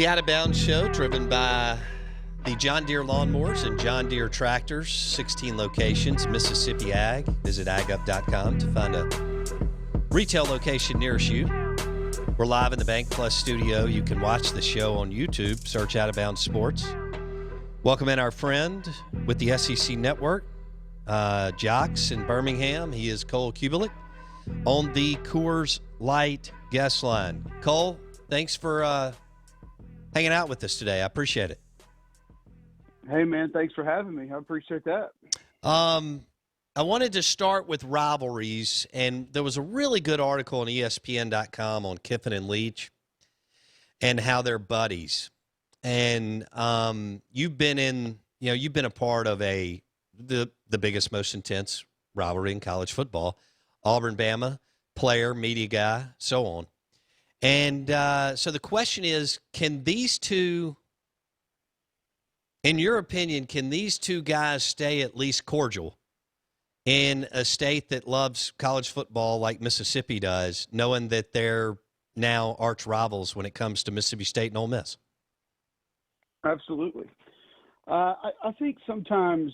The Out of Bounds Show, driven by the John Deere Lawnmowers and John Deere Tractors, 16 locations, Mississippi Ag. Visit agup.com to find a retail location nearest you. We're live in the Bank Plus studio. You can watch the show on YouTube. Search Out of Bounds Sports. Welcome in our friend with the SEC Network, Jocks in Birmingham. He is Cole Cubelic on the Coors Light guest line. Cole, thanks for hanging out with us today. I appreciate it. Hey, man, thanks for having me. I appreciate that. I wanted to start with rivalries, and there was a really good article on ESPN.com on Kiffin and Leach and how they're buddies. And you've been a part of the biggest, most intense rivalry in college football, Auburn-Bama, player, media guy, so on. And so the question is, can these two, in your opinion, can these two guys stay at least cordial in a state that loves college football like Mississippi does, knowing that they're now arch rivals when it comes to Mississippi State and Ole Miss? Absolutely. I think sometimes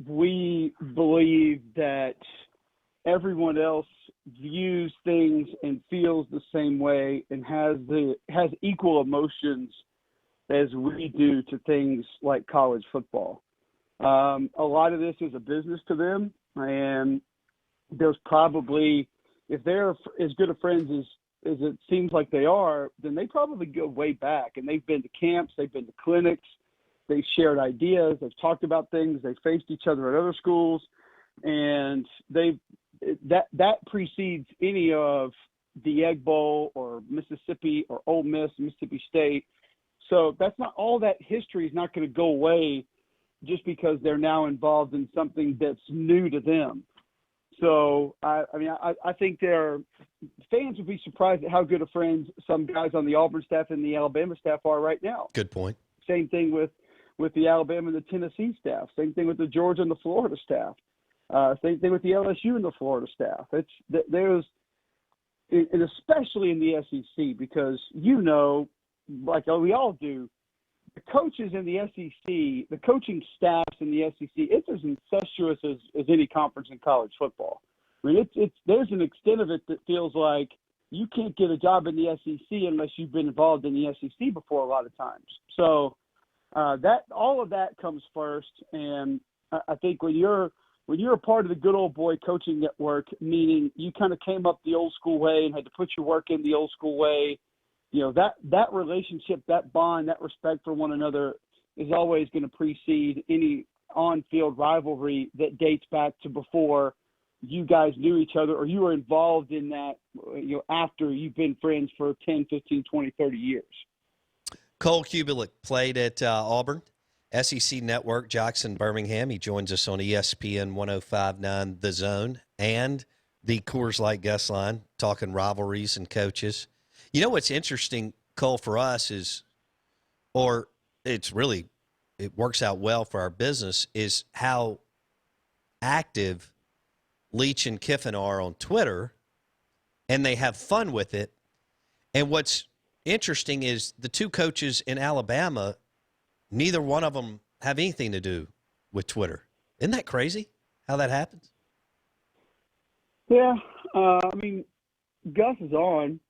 we believe that everyone else views things and feels the same way and has equal emotions as we do to things like college football. A lot of this is a business to them, and there's probably, if they're as good of friends as it seems like they are, then they probably go way back, and they've been to camps, they've been to clinics, they've shared ideas, they've talked about things, they've faced each other at other schools, and that precedes any of the Egg Bowl or Mississippi or Ole Miss, Mississippi State. So that's not, all that history is not going to go away just because they're now involved in something that's new to them. So, I think fans would be surprised at how good of friends some guys on the Auburn staff and the Alabama staff are right now. Good point. Same thing with the Alabama and the Tennessee staff. Same thing with the Georgia and the Florida staff. Same thing with the LSU and the Florida staff. And especially in the SEC, because like we all do, the coaches in the SEC, the coaching staffs in the SEC, it's as incestuous as any conference in college football. I mean, there's an extent of it that feels like you can't get a job in the SEC unless you've been involved in the SEC before a lot of times. So all of that comes first, and I think when you're a part of the good old boy coaching network, meaning you kind of came up the old school way and had to put your work in the old school way, that relationship, that bond, that respect for one another is always going to precede any on-field rivalry that dates back to before you guys knew each other or you were involved in that, after you've been friends for 10, 15, 20, 30 years. Cole Cubelic played at Auburn, SEC Network, Jocks in Birmingham. He joins us on ESPN 105.9 The Zone and the Coors Light guest line, talking rivalries and coaches. You know what's interesting, Cole, for us is, or it works out well for our business, is how active Leach and Kiffin are on Twitter, and they have fun with it. And what's interesting is the two coaches in Alabama, neither one of them have anything to do with Twitter. Isn't that crazy how that happens? Yeah. Gus is on,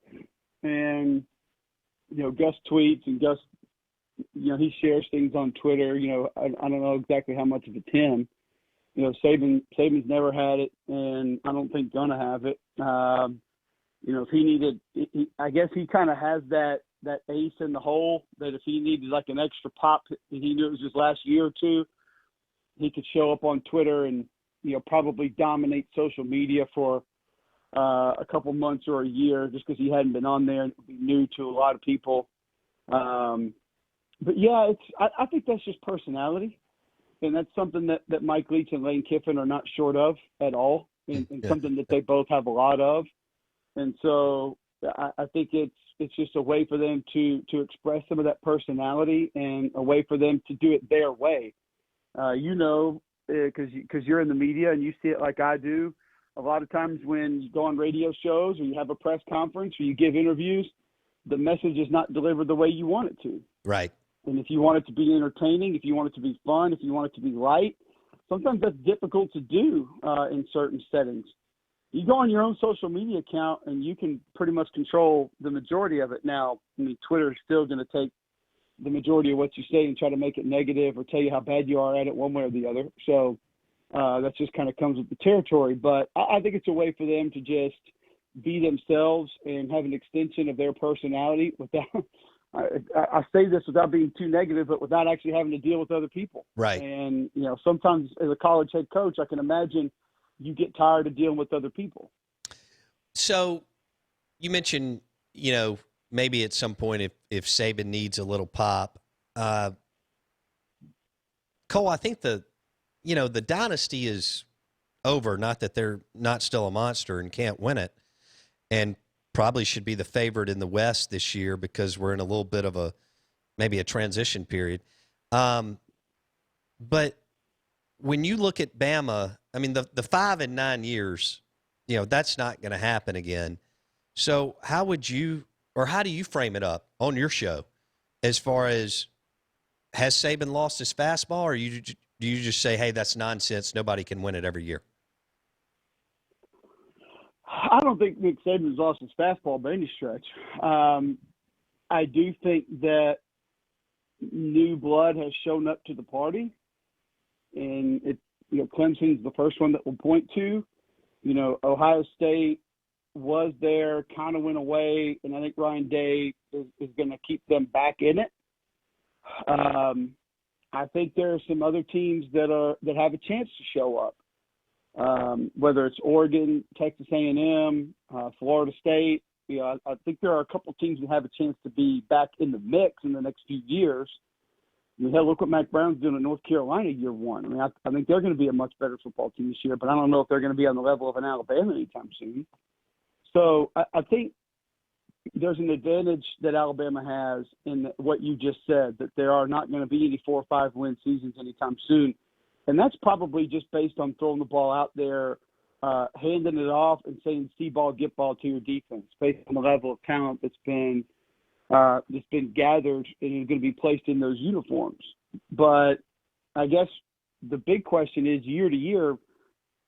and, Gus tweets, and Gus, he shares things on Twitter. I don't know exactly how much of it's him. Saban's never had it, and I don't think gonna have it. If he needed, I guess he kind of has that ace in the hole that if he needed like an extra pop, he knew it was his last year or two, he could show up on Twitter and, probably dominate social media for a couple months or a year just because he hadn't been on there and it would be new to a lot of people. But yeah, I think that's just personality. And that's something that Mike Leach and Lane Kiffin are not short of at all, and something that they both have a lot of. And so I think it's just a way for them to express some of that personality and a way for them to do it their way. Because you're in the media and you see it like I do. A lot of times when you go on radio shows or you have a press conference or you give interviews, the message is not delivered the way you want it to. Right. And if you want it to be entertaining, if you want it to be fun, if you want it to be light, sometimes that's difficult to do in certain settings. You go on your own social media account and you can pretty much control the majority of it. Now, I mean, Twitter is still going to take the majority of what you say and try to make it negative or tell you how bad you are at it one way or the other. So that just kind of comes with the territory. But I think it's a way for them to just be themselves and have an extension of their personality without I say this without being too negative, but without actually having to deal with other people. Right. And, you know, sometimes as a college head coach, I can imagine you get tired of dealing with other people. So you mentioned, you know, maybe at some point if Saban needs a little pop. Cole, I think the dynasty is over. Not that they're not still a monster and can't win it, and probably should be the favorite in the West this year because we're in a little bit of maybe a transition period. But when you look at Bama, I mean, the 5 and 9 years, you know, that's not going to happen again. So how do you frame it up on your show as far as, has Saban lost his fastball, or do you just say, hey, that's nonsense, nobody can win it every year? I don't think Nick Saban's lost his fastball by any stretch. I do think that new blood has shown up to the party, and Clemson's the first one that we'll point to. You know, Ohio State was there, kind of went away, and I think Ryan Day is going to keep them back in it. I think there are some other teams that have a chance to show up. Whether it's Oregon, Texas A&M, Florida State, you know, I think there are a couple teams that have a chance to be back in the mix in the next few years. I mean, hell, look what Mac Brown's doing in North Carolina year one. I mean, I think they're going to be a much better football team this year, but I don't know if they're going to be on the level of an Alabama anytime soon. So I think there's an advantage that Alabama has in what you just said, that there are not going to be any 4 or 5 win seasons anytime soon. And that's probably just based on throwing the ball out there, handing it off and saying, see ball, get ball to your defense, based on the level of talent that's been gathered and is going to be placed in those uniforms. But I guess the big question is, year to year,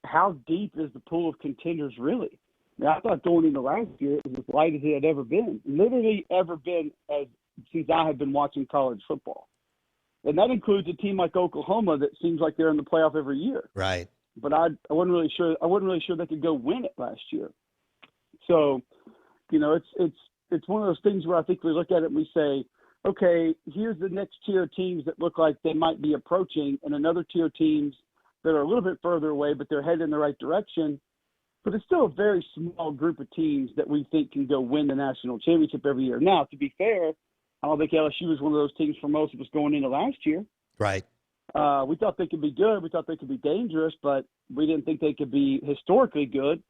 how deep is the pool of contenders really? I mean, I thought going into last year it was as light as it had ever been, literally ever been since I have been watching college football. And that includes a team like Oklahoma that seems like they're in the playoff every year. Right. But I wasn't really sure they could go win it last year. So, you know, it's one of those things where I think we look at it and we say, okay, here's the next tier of teams that look like they might be approaching, and another tier of teams that are a little bit further away, but they're headed in the right direction. But it's still a very small group of teams that we think can go win the national championship every year. Now, to be fair, I don't think LSU was one of those teams for most of us going into last year. Right. We thought they could be good. We thought they could be dangerous, but we didn't think they could be historically good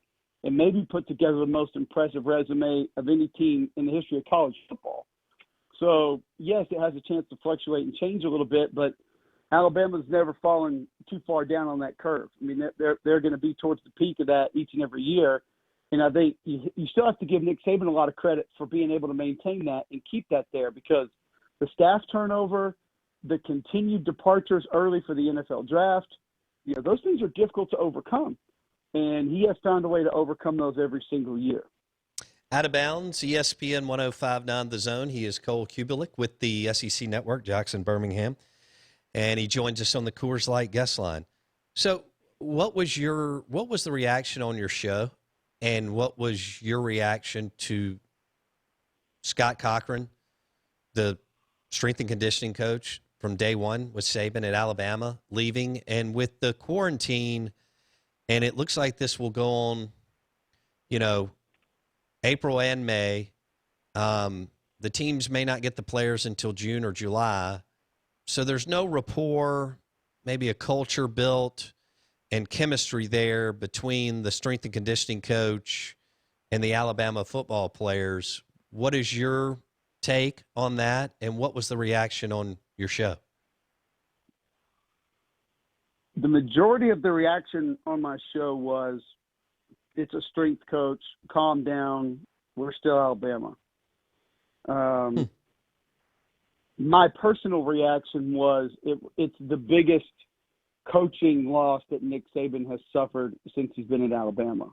and maybe put together the most impressive resume of any team in the history of college football. So, yes, it has a chance to fluctuate and change a little bit, but Alabama's never fallen too far down on that curve. I mean, they're going to be towards the peak of that each and every year. And I think you still have to give Nick Saban a lot of credit for being able to maintain that and keep that there, because the staff turnover, the continued departures early for the NFL draft, you know, those things are difficult to overcome. And he has found a way to overcome those every single year. Out of bounds, ESPN 105.9 The Zone. He is Cole Cubelic with the SEC Network, Jackson, Birmingham. And he joins us on the Coors Light guest line. So what was the reaction on your show? And what was your reaction to Scott Cochran, the strength and conditioning coach from day one with Saban at Alabama, leaving, and with the quarantine, and it looks like this will go on, you know, April and May. The teams may not get the players until June or July. So there's no rapport, maybe a culture built and chemistry there between the strength and conditioning coach and the Alabama football players. What is your take on that, and what was the reaction on your show? The majority of the reaction on my show was, it's a strength coach, calm down, we're still Alabama. My personal reaction was it's the biggest coaching loss that Nick Saban has suffered since he's been at Alabama.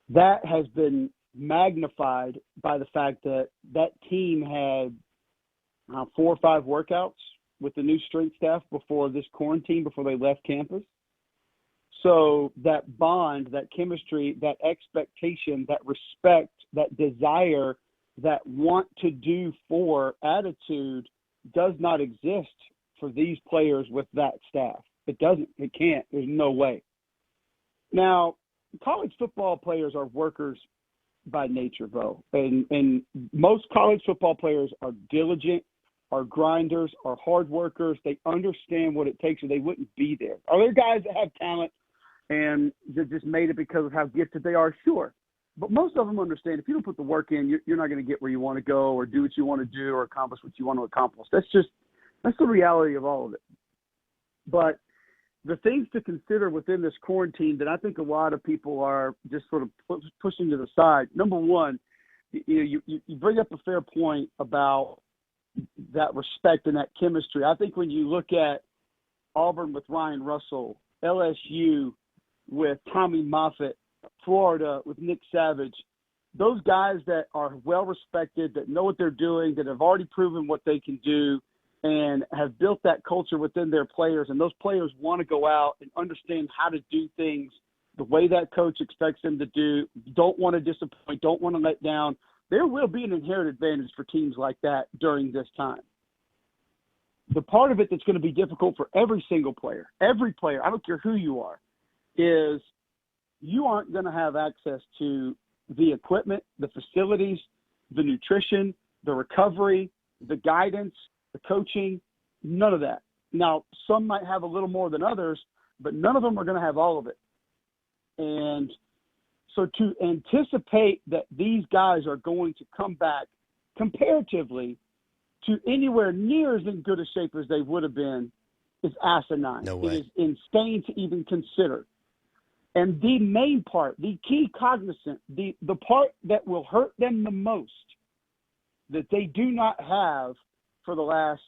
That has been magnified by the fact that that team had 4 or 5 workouts with the new strength staff before this quarantine, before they left campus. So that bond, that chemistry, that expectation, that respect, that desire, that want to do for attitude does not exist for these players with that staff. It doesn't. It can't. There's no way. Now, college football players are workers by nature, Bo. And most college football players are diligent, are grinders, are hard workers. They understand what it takes or they wouldn't be there. Are there guys that have talent and they just made it because of how gifted they are? Sure. But most of them understand if you don't put the work in, you're not going to get where you want to go or do what you want to do or accomplish what you want to accomplish. That's the reality of all of it. But the things to consider within this quarantine that I think a lot of people are just sort of pushing to the side. Number one, you bring up a fair point about that respect and that chemistry. I think when you look at Auburn with Ryan Russell, LSU with Tommy Moffitt, Florida with Nick Saban, those guys that are well respected, that know what they're doing, that have already proven what they can do, and have built that culture within their players, and those players want to go out and understand how to do things the way that coach expects them to do, don't want to disappoint, don't want to let down. There will be an inherent advantage for teams like that during this time. The part of it that's going to be difficult for every single player, I don't care who you are, is you aren't going to have access to the equipment, the facilities, the nutrition, the recovery, the guidance, the coaching, none of that. Now, some might have a little more than others, but none of them are going to have all of it. And so to anticipate that these guys are going to come back comparatively to anywhere near as in good a shape as they would have been is asinine. No way. It is insane to even consider. And the main part, the key cognizant, the part that will hurt them the most that they do not have for the last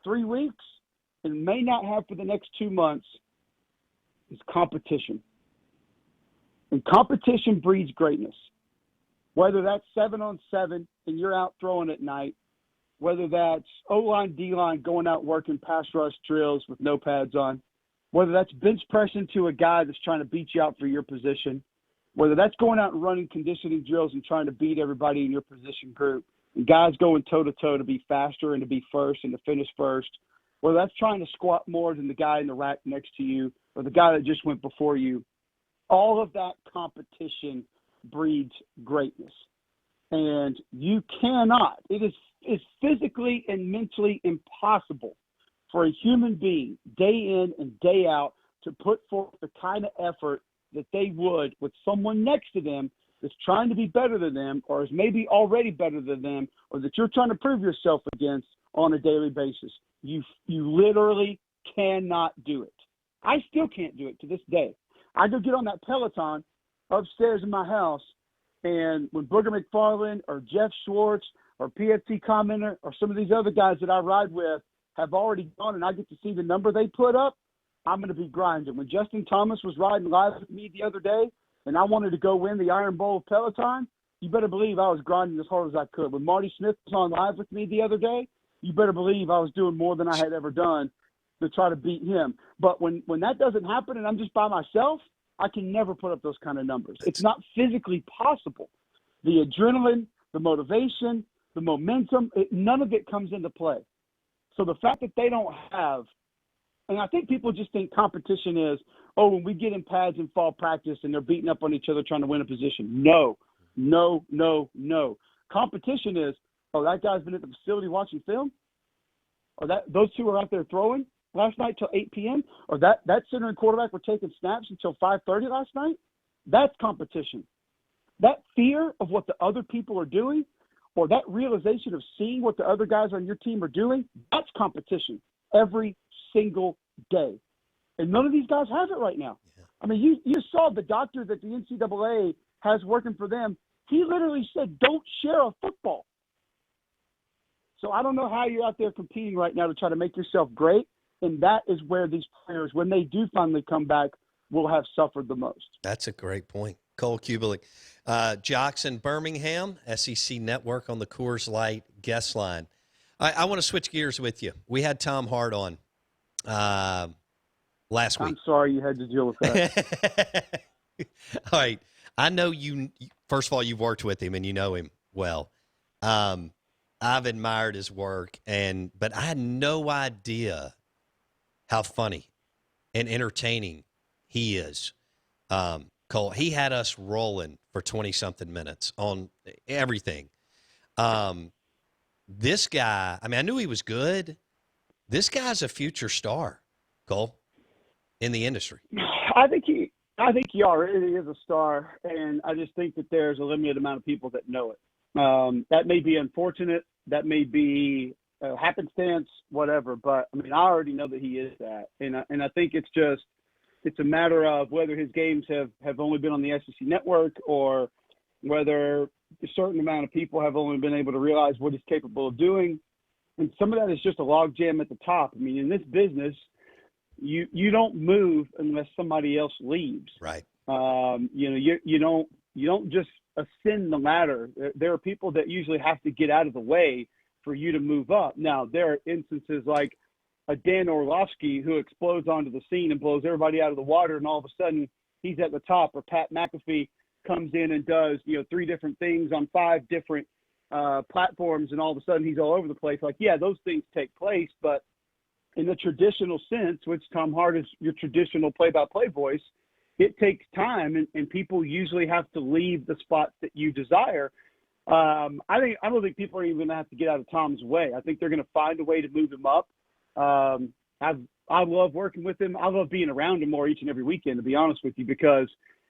3 weeks and may not have for the next 2 months is competition. And competition breeds greatness. Whether that's 7-on-7 and you're out throwing at night, whether that's O-line, D-line going out working pass rush drills with no pads on, whether that's bench pressing to a guy that's trying to beat you out for your position, whether that's going out and running conditioning drills and trying to beat everybody in your position group, and guys going toe-to-toe to be faster and to be first and to finish first, whether that's trying to squat more than the guy in the rack next to you or the guy that just went before you, all of that competition breeds greatness. And you cannot, it's physically and mentally impossible for a human being day in and day out to put forth the kind of effort that they would with someone next to them that's trying to be better than them or is maybe already better than them or that you're trying to prove yourself against on a daily basis. You literally cannot do it. I still can't do it to this day. I go get on that Peloton upstairs in my house, and when Booger McFarland or Jeff Schwartz or PFT Commenter or some of these other guys that I ride with have already gone and I get to see the number they put up, I'm going to be grinding. When Justin Thomas was riding live with me the other day and I wanted to go win the Iron Bowl of Peloton, you better believe I was grinding as hard as I could. When Marty Smith was on live with me the other day, you better believe I was doing more than I had ever done to try to beat him. But when that doesn't happen and I'm just by myself, I can never put up those kind of numbers. It's not physically possible. The adrenaline, the motivation, the momentum, none of it comes into play. So the fact that they don't have, and I think people just think competition is, when we get in pads in fall practice and they're beating up on each other trying to win a position. No. Competition is, that guy's been at the facility watching film? Or those two are out there throwing last night till 8 p.m.? Or that center and quarterback were taking snaps until 5:30 last night? That's competition. That fear of what the other people are doing or that realization of seeing what the other guys on your team are doing, that's competition every single day. And none of these guys have it right now. Yeah. I mean, you saw the doctor that the NCAA has working for them. He literally said, don't share a football. So I don't know how you're out there competing right now to try to make yourself great. And that is where these players, when they do finally come back, will have suffered the most. That's a great point. Cole Cubelic. Jocks in Birmingham, SEC Network on the Coors Light guest line. I want to switch gears with you. We had Tom Hart on last week. I'm sorry you had to deal with that. All right. I know you, first of all, you've worked with him and you know him well. I've admired his work, but I had no idea how funny and entertaining he is. Cole, he had us rolling for 20-something minutes on everything. This guy, I mean, I knew he was good. This guy's a future star, Cole, in the industry. I think he already is a star, and I just think that there's a limited amount of people that know it. That may be unfortunate. That may be happenstance, whatever. But, I mean, I already know that he is that. And I think it's a matter of whether his games have only been on the SEC Network or whether a certain amount of people have only been able to realize what he's capable of doing. And some of that is just a logjam at the top. I mean, in this business, you don't move unless somebody else leaves. Right. You don't just ascend the ladder. There are people that usually have to get out of the way for you to move up. Now, there are instances like a Dan Orlovsky who explodes onto the scene and blows everybody out of the water, and all of a sudden he's at the top, or Pat McAfee comes in and does 3 different things on 5 different platforms, and all of a sudden he's all over the place. Like, yeah, those things take place, but in the traditional sense, which Tom Hart is your traditional play-by-play voice, it takes time, and people usually have to leave the spots that you desire. I don't think people are even going to have to get out of Tom's way. I think they're going to find a way to move him up. I love working with him. I love being around him more each and every weekend, to be honest with you, because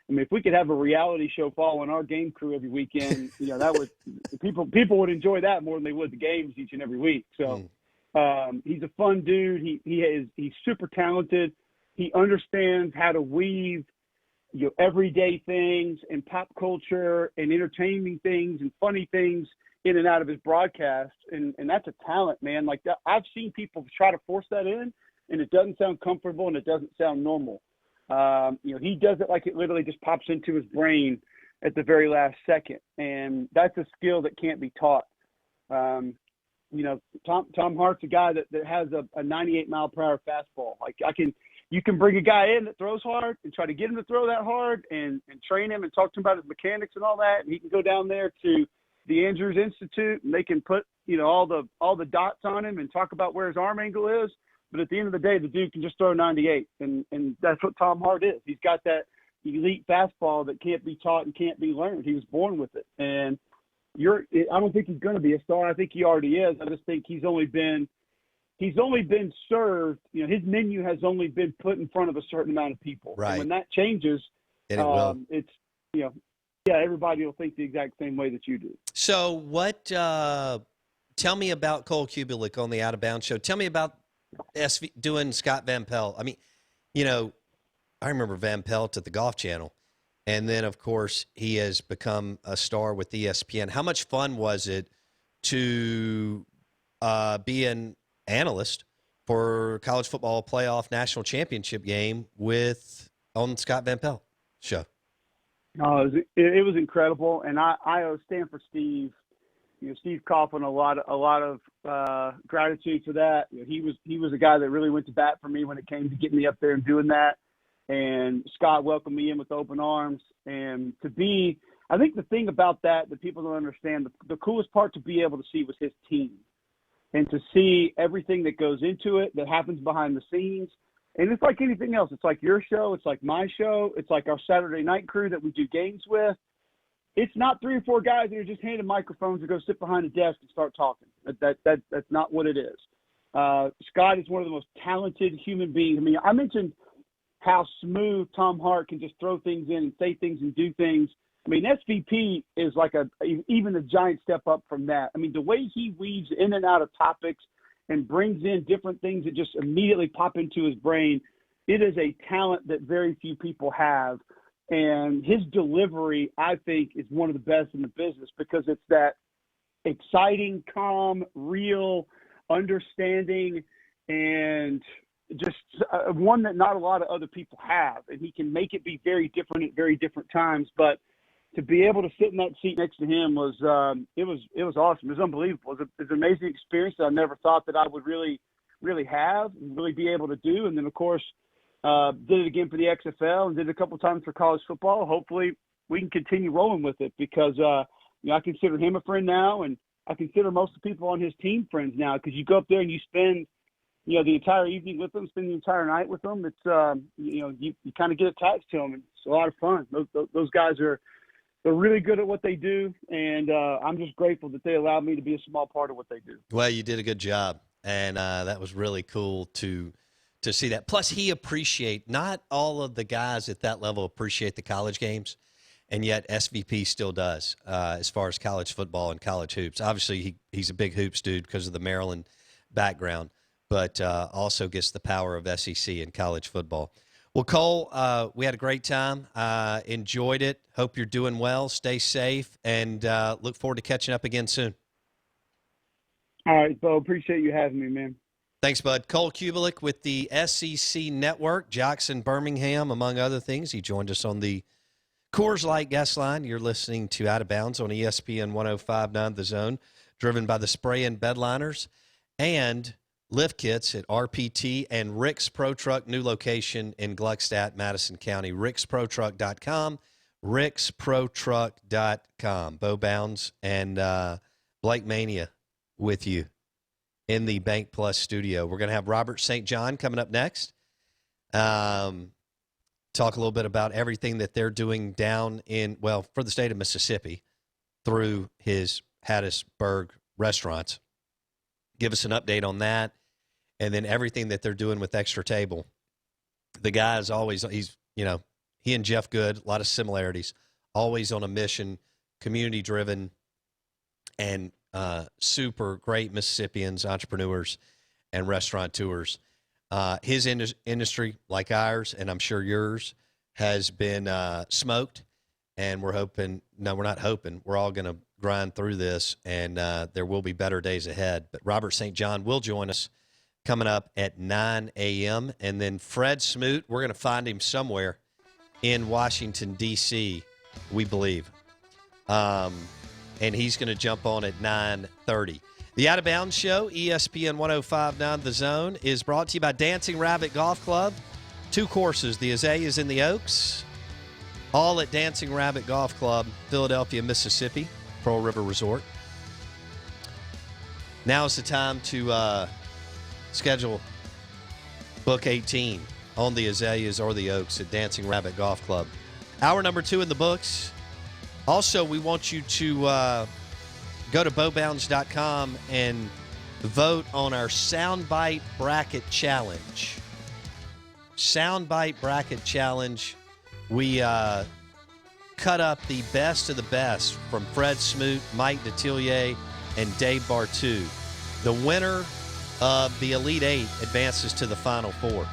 I mean, if we could have a reality show following our game crew every weekend, that would people would enjoy that more than they would the games each and every week. So he's a fun dude. He's super talented. He understands how to weave everyday things and pop culture and entertaining things and funny things in and out of his broadcast. And that's a talent, man. Like that, I've seen people try to force that in, and it doesn't sound comfortable and it doesn't sound normal. He does it like it literally just pops into his brain at the very last second. And that's a skill that can't be taught. Tom Hart's a guy that has a 98 mile per hour fastball. Like you can bring a guy in that throws hard and try to get him to throw that hard and train him and talk to him about his mechanics and all that. And he can go down there to the Andrews Institute and they can put, all the dots on him and talk about where his arm angle is. But at the end of the day, the dude can just throw 98. And that's what Tom Hart is. He's got that elite fastball that can't be taught and can't be learned. He was born with it. And I don't think he's going to be a star. I think he already is. I just think he's only been served, his menu has only been put in front of a certain amount of people. Right. And when that changes, and it will. It's, everybody will think the exact same way that you do. So tell me about Cole Cubelic on the Out of Bounds show. Tell me about doing Scott Van Pelt. I mean, I remember Van Pelt at the Golf Channel. And then, of course, he has become a star with ESPN. How much fun was it to be an analyst for college football playoff national championship game on Scott Van Pelt show? It was incredible, and I owe Stanford Steve, Steve Coughlin a lot of gratitude for that. He was a guy that really went to bat for me when it came to getting me up there and doing that. And Scott welcomed me in with open arms. And I think the thing about that people don't understand, the coolest part to be able to see was his team. And to see everything that goes into it, that happens behind the scenes. And it's like anything else. It's like your show. It's like my show. It's like our Saturday night crew that we do games with. It's not 3 or 4 guys that are just handing microphones to go sit behind a desk and start talking. That's not what it is. Scott is one of the most talented human beings. I mean, I mentioned how smooth Tom Hart can just throw things in and say things and do things. I mean, SVP is like even a giant step up from that. I mean, the way he weaves in and out of topics and brings in different things that just immediately pop into his brain, it is a talent that very few people have. And his delivery, I think, is one of the best in the business because it's that exciting, calm, real, understanding, and just one that not a lot of other people have. And he can make it be very different at very different times. But to be able to sit in that seat next to him was it was awesome. It was unbelievable. It was an amazing experience that I never thought that I would really have and really be able to do. And then, of course, did it again for the XFL and did it a couple times for college football. Hopefully we can continue rolling with it because, I consider him a friend now, and I consider most of the people on his team friends now because you go up there and you spend, the entire evening with them, spend the entire night with them. It's, you kind of get attached to them, and it's a lot of fun. Those guys they're really good at what they do, and I'm just grateful that they allowed me to be a small part of what they do. Well, you did a good job, and that was really cool to see that. Plus, not all of the guys at that level appreciate the college games, and yet SVP still does as far as college football and college hoops. Obviously, he's a big hoops dude because of the Maryland background, but also gets the power of SEC and college football. Well, Cole, we had a great time. Enjoyed it. Hope you're doing well. Stay safe, and look forward to catching up again soon. All right, Bo. Appreciate you having me, man. Thanks, bud. Cole Cubelic with the SEC Network, Jackson, Birmingham, among other things. He joined us on the Coors Light guest line. You're listening to Out of Bounds on ESPN 105.9 The Zone, driven by the Spray and Bedliners and lift kits at RPT and Rick's Pro Truck, new location in Gluckstadt, Madison County. ricksprotruck.com, ricksprotruck.com. Bo Bounds and Blake Mania with you in the Bank Plus studio. We're going to have Robert St. John coming up next. Talk a little bit about everything that they're doing down for the state of Mississippi through his Hattiesburg restaurants. Give us an update on that, and then everything that they're doing with Extra Table. The guy is always, he and Jeff Good, a lot of similarities, always on a mission, community-driven, and super great Mississippians, entrepreneurs, and restaurateurs. His industry, like ours, and I'm sure yours, has been smoked, and we're all going to grind through this, and there will be better days ahead. But Robert St. John will join us coming up at 9 a.m., and then Fred Smoot, we're going to find him somewhere in Washington, D.C., we believe. And he's going to jump on at 9:30. The Out of Bounds Show, ESPN 105.9 The Zone, is brought to you by Dancing Rabbit Golf Club. 2 courses, the Azaleas and the Oaks, all at Dancing Rabbit Golf Club, Philadelphia, Mississippi, Pearl River Resort. Now is the time to schedule Book 18 on the Azaleas or the Oaks at Dancing Rabbit Golf Club. Hour number 2 in the books. Also, we want you to go to bowbounds.com and vote on our Soundbite Bracket Challenge. Soundbite Bracket Challenge. We cut up the best of the best from Fred Smoot, Mike Detillier, and Dave Bartu. The winner of the Elite Eight advances to the Final Four.